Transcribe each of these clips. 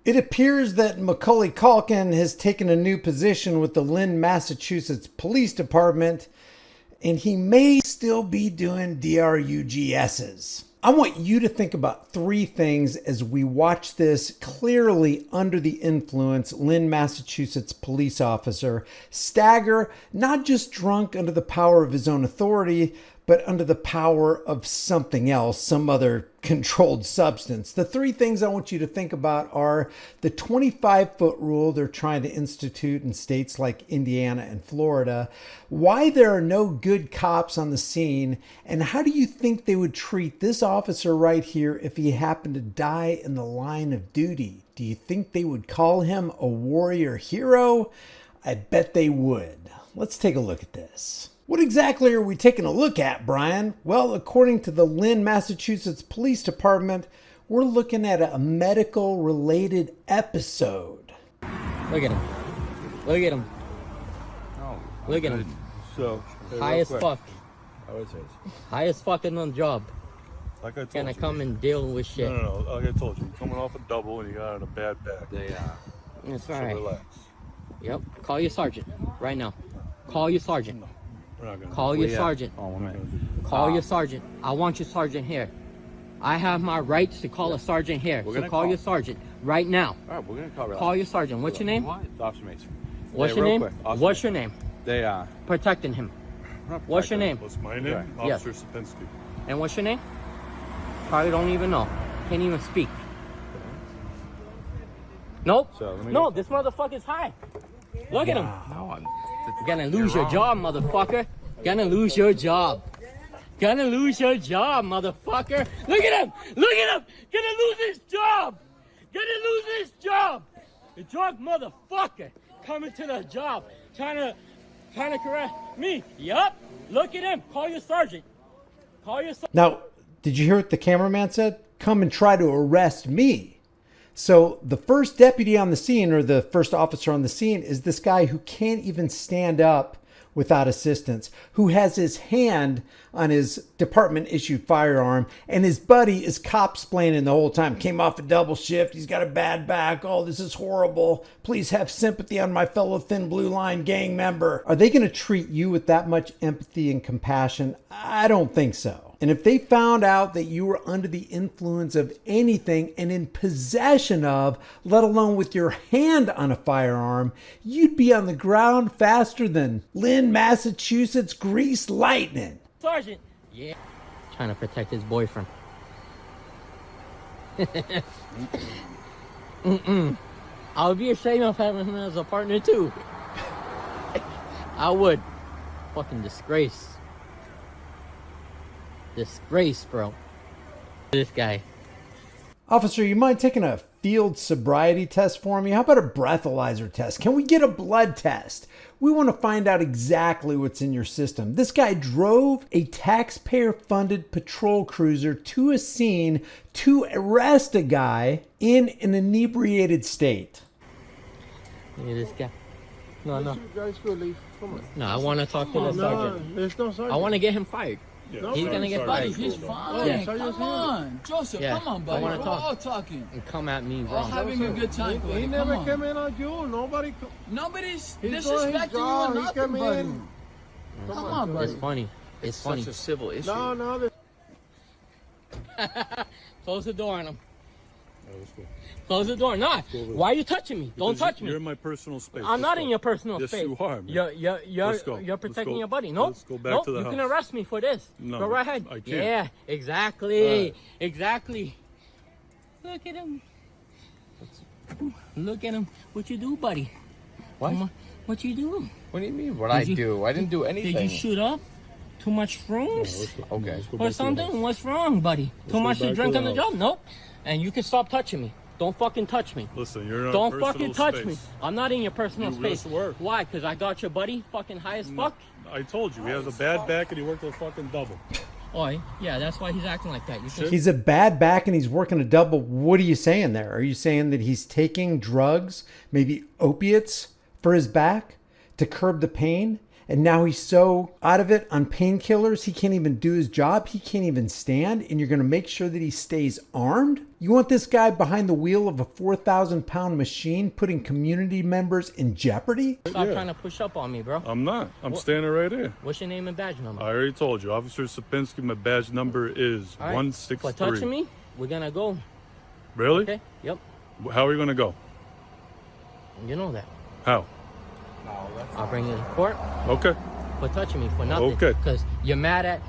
It appears that Macaulay Culkin has taken a new position with the Lynn, Massachusetts Police Department, and he may still be doing DRUGSs. I want you to think about three things as we watch this clearly under the influence Lynn, Massachusetts police officer stagger, not just drunk under the power of his own authority, but under the power of something else, some other controlled substance. The three things I want you to think about are the 25-foot rule they're trying to institute in states like Indiana and Florida, why there are no good cops on the scene, and how do you think they would treat this officer right here if he happened to die in the line of duty? Do you think they would call him a warrior hero? I bet they would. Let's take a look at this. What exactly are we taking a look at, Brian? Well, according to the Lynn, Massachusetts Police Department, we're looking at a medical-related episode. Look at him. Look at him. Oh, Look at him. So, High as fuck. I would say High as fucking on the job. like I told Gonna you. come and deal with shit. No, like I told you. Coming off a double and you got on a bad back. That's So right. relax. Yep. Call your sergeant right now. Call your sergeant. No, we're not gonna. Call your sergeant. Oh, we're not gonna do that. Call your sergeant. I want your sergeant here. I have my rights to call a sergeant here. We're So gonna call call. your sergeant right now. All right, we're gonna call. Call your sergeant. What's your name? Officer Mason. What's Hey, your real name? quick, Officer What's your Mason. name? They Protecting him. we're not What's your protecting name? What's my name? Right. Yes. Officer Sapinski. And what's your name? Probably don't even know. Can't even speak. Nope. So, let me No, go. this motherfucker's high. Look at him. No, I'm. You're gonna lose your job, motherfucker. Gonna lose your job. Gonna lose your job, motherfucker. Look at him. Look at him. Gonna lose his job. Gonna lose his job. The drunk motherfucker coming to the job, trying to correct me. Yup. Look at him. Call your sergeant. Call your sergeant. Now, did you hear what the cameraman said? Come and try to arrest me. So the first deputy on the scene, or the first officer on the scene, is this guy who can't even stand up without assistance, who has his hand on his department issued firearm, and his buddy is cop-splaining the whole time. Came off a double shift, he's got a bad back, oh, this is horrible. Please have sympathy on my fellow Thin Blue Line gang member. Are they gonna treat you with that much empathy and compassion? I don't think so. And if they found out that you were under the influence of anything and in possession of, let alone with your hand on a firearm, you'd be on the ground faster than Lynn, Massachusetts grease lightning. Sergeant. Yeah. Trying to protect his boyfriend. I would be ashamed of having him as a partner too. I would. Fucking disgrace. Disgrace, bro. This guy. Officer, you mind taking a field sobriety test for me? How about a breathalyzer test? Can we get a blood test? We want to find out exactly what's in your system. This guy drove a taxpayer-funded patrol cruiser to a scene to arrest a guy in an inebriated state. Look at this guy. No. You guys will leave. Come on. No, I want to talk to the sergeant. There's no sergeant. I want to get him fired. Yeah, He's sorry, gonna get sorry. fired. He's Cool, fine. Yeah. Come on. Joseph, Yeah. come on, I buddy. wanna We're talk. all talking. And come at me All wrong. having a good time, buddy. He Come never on. came in on you. Nobody. Nobody's He's doing his disrespecting you job. or He nothing, came buddy. in. Come on, buddy. It's funny. It's funny. Such a civil issue. No. Close the door on him. That was cool. Close the door. Nah. Why are you touching me? Don't Because touch me. You're in my personal space. I'm not Let's in go. your personal Yes, space. you are, man. You're Let's go. Let's protecting go. your buddy. Nope. Let's go back nope. to the You can house. arrest me for this. No, Go right ahead. I can't. Yeah, exactly. All right. Exactly. Look at him. Look at him. What you do, buddy? What? Come on. What you do? What do you mean? What I Did you- do? I didn't do anything. Did you shoot up? Too much shrooms? Let's go. Okay. Let's go Or back to the something? house. What's wrong, buddy? Too go much to back drink to on the the house. job? Nope. And you can stop touching me. Don't fucking touch me. Listen, you're in Don't personal fucking touch space. me. I'm not in your personal You space. just were. Why? Because I got your buddy fucking high as fuck? I told you, he has a bad back and he worked a fucking double. Oh, yeah, that's why he's acting like that. You can He's a bad back and he's working a double. What are you saying there? Are you saying that he's taking drugs, maybe opiates, for his back to curb the pain? and now he's so out of it on painkillers, he can't even do his job. He can't even stand, and you're going to make sure that he stays armed? You want this guy behind the wheel of a 4,000-pound machine putting community members in jeopardy? Stop trying to push up on me, bro. I'm not. I'm standing right here. What's your name and badge number? I already told you. Officer Sapinski, my badge number is All right. 163. For touching me, we're gonna go. Really? Okay? Yep. How are you going to go? You know that. How? I'll bring you to court Okay. for touching me for nothing. Okay. Because you're mad at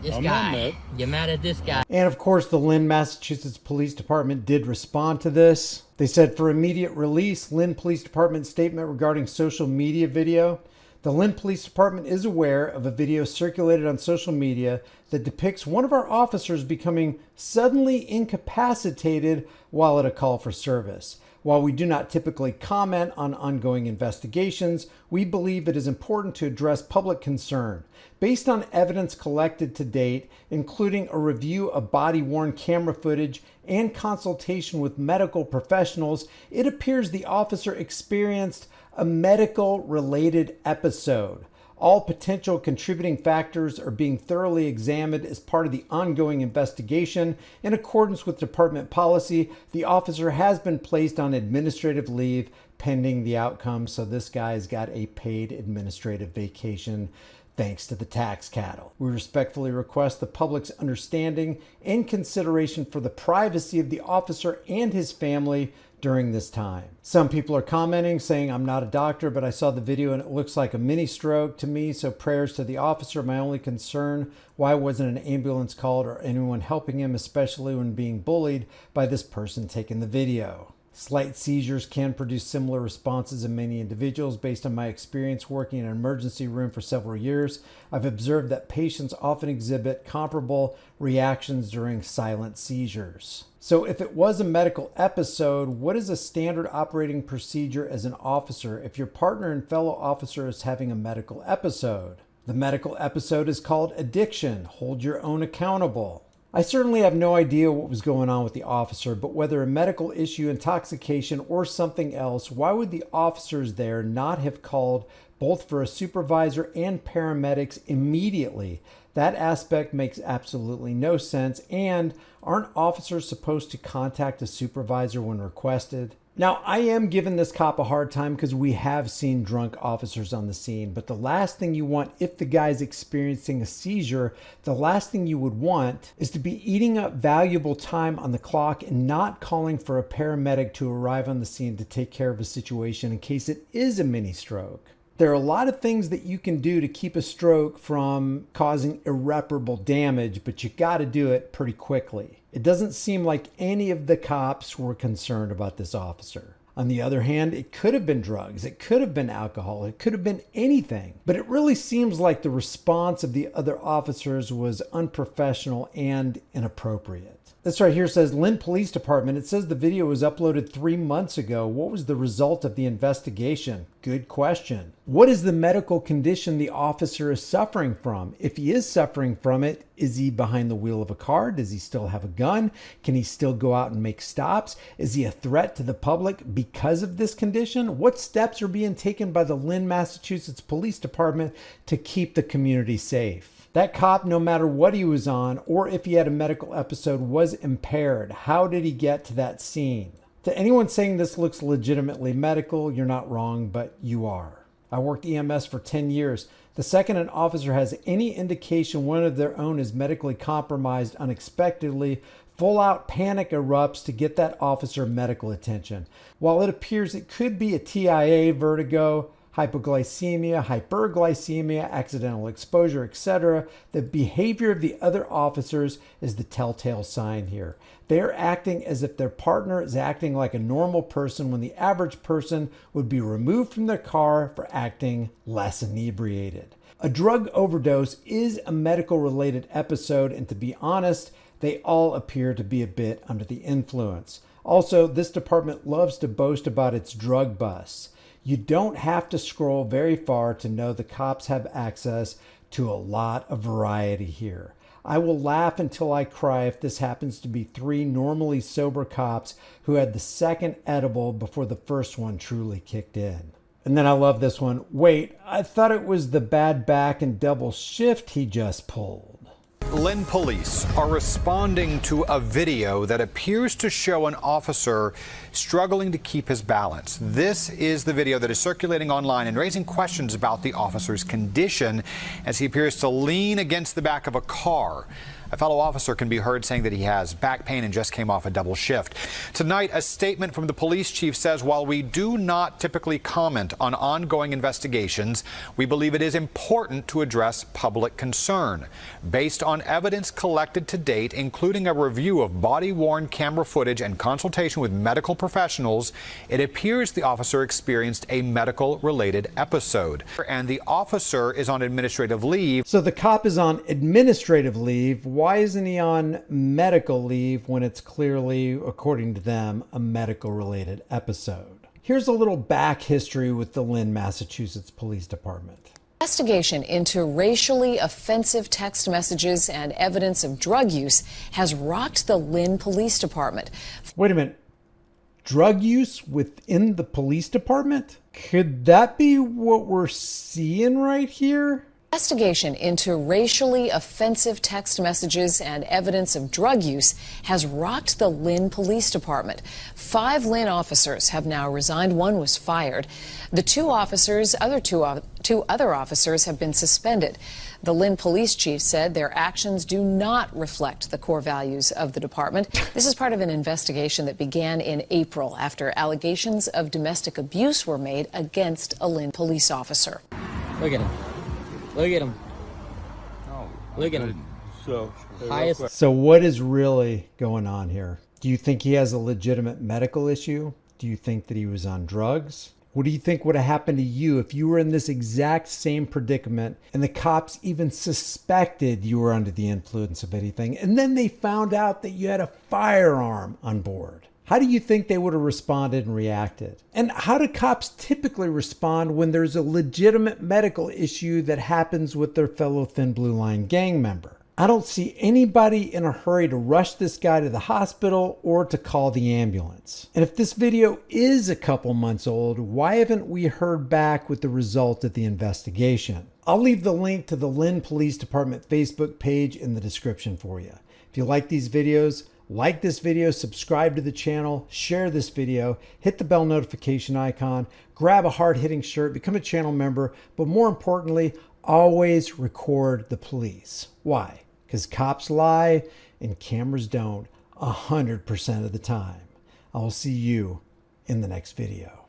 this I'm guy. not mad. You're mad at this guy. And of course, the Lynn, Massachusetts Police Department did respond to this. They said for immediate release, Lynn Police Department statement regarding social media video. The Lynn Police Department is aware of a video circulated on social media that depicts one of our officers becoming suddenly incapacitated while at a call for service. While we do not typically comment on ongoing investigations, we believe it is important to address public concern. Based on evidence collected to date, including a review of body-worn camera footage and consultation with medical professionals, it appears the officer experienced a medical-related episode. All potential contributing factors are being thoroughly examined as part of the ongoing investigation. In accordance with department policy, the officer has been placed on administrative leave pending the outcome. So this guy's got a paid administrative vacation thanks to the tax cattle. We respectfully request the public's understanding and consideration for the privacy of the officer and his family during this time. Some people are commenting saying, I'm not a doctor, but I saw the video and it looks like a mini stroke to me. So prayers to the officer. My only concern, why wasn't an ambulance called or anyone helping him, especially when being bullied by this person taking the video? Slight seizures can produce similar responses in many individuals. Based on my experience working in an emergency room for several years, I've observed that patients often exhibit comparable reactions during silent seizures. So if it was a medical episode, what is a standard operating procedure as an officer if your partner and fellow officer is having a medical episode? The medical episode is called addiction. Hold your own accountable. I certainly have no idea what was going on with the officer, but whether a medical issue, intoxication, or something else, why would the officers there not have called both for a supervisor and paramedics immediately? That aspect makes absolutely no sense. And aren't officers supposed to contact a supervisor when requested? Now, I am giving this cop a hard time because we have seen drunk officers on the scene, but the last thing you want if the guy's experiencing a seizure, the last thing you would want is to be eating up valuable time on the clock and not calling for a paramedic to arrive on the scene to take care of a situation in case it is a mini stroke. There are a lot of things that you can do to keep a stroke from causing irreparable damage, but you got to do it pretty quickly. It doesn't seem like any of the cops were concerned about this officer. On the other hand, it could have been drugs, it could have been alcohol, it could have been anything. But it really seems like the response of the other officers was unprofessional and inappropriate. This right here says Lynn Police Department. It says the video was uploaded 3 months ago. What was the result of the investigation? Good question. What is the medical condition the officer is suffering from? If he is suffering from it, is he behind the wheel of a car? Does he still have a gun? Can he still go out and make stops? Is he a threat to the public because of this condition? What steps are being taken by the Lynn, Massachusetts Police Department to keep the community safe? That cop, no matter what he was on or if he had a medical episode, was impaired. How did he get to that scene? To anyone saying this looks legitimately medical, you're not wrong, but you are. I worked EMS for 10 years. The second an officer has any indication one of their own is medically compromised unexpectedly, full-out panic erupts to get that officer medical attention. While it appears it could be a TIA, vertigo, hypoglycemia, hyperglycemia, accidental exposure, etc., the behavior of the other officers is the telltale sign here. They are acting as if their partner is acting like a normal person when the average person would be removed from their car for acting less inebriated. A drug overdose is a medical-related episode, and to be honest, they all appear to be a bit under the influence. Also, this department loves to boast about its drug busts. You don't have to scroll very far to know the cops have access to a lot of variety here. I will laugh until I cry if this happens to be 3 normally sober cops who had the second edible before the first one truly kicked in. And then I love this one. Wait, I thought it was the bad back and double shift he just pulled. Lynn police are responding to a video that appears to show an officer struggling to keep his balance. This is the video that is circulating online and raising questions about the officer's condition as he appears to lean against the back of a car. A fellow officer can be heard saying that he has back pain and just came off a double shift. Tonight, a statement from the police chief says, while we do not typically comment on ongoing investigations, we believe it is important to address public concern. Based on evidence collected to date, including a review of body-worn camera footage and consultation with medical professionals, it appears the officer experienced a medical-related episode. And the officer is on administrative leave. So the cop is on administrative leave. Why isn't he on medical leave when it's clearly, according to them, a medical-related episode? Here's a little back history with the Lynn, Massachusetts Police Department. Investigation into racially offensive text messages and evidence of drug use has rocked the Lynn Police Department. Wait a minute. Drug use within the police department? Could that be what we're seeing right here? Investigation into racially offensive text messages and evidence of drug use has rocked the Lynn Police Department. 5 Lynn officers have now resigned. 1 was fired. The two other officers have been suspended. The Lynn police chief said their actions do not reflect the core values of the department. This is part of an investigation that began in April after allegations of domestic abuse were made against a Lynn police officer. Look at him. Look at him. Look at him. So, Highest. So what is really going on here? Do you think he has a legitimate medical issue? Do you think that he was on drugs? What do you think would have happened to you if you were in this exact same predicament and the cops even suspected you were under the influence of anything, and then they found out that you had a firearm on board? How do you think they would have responded and reacted? And how do cops typically respond when there's a legitimate medical issue that happens with their fellow Thin Blue Line gang member? I don't see anybody in a hurry to rush this guy to the hospital or to call the ambulance. And if this video is a couple months old, why haven't we heard back with the result of the investigation? I'll leave the link to the Lynn Police Department Facebook page in the description for you. If you like these videos, like this video, subscribe to the channel, share this video, hit the bell notification icon, grab a hard-hitting shirt, become a channel member, but more importantly, always record the police. Why? Because cops lie and cameras don't 100% of the time. I'll see you in the next video.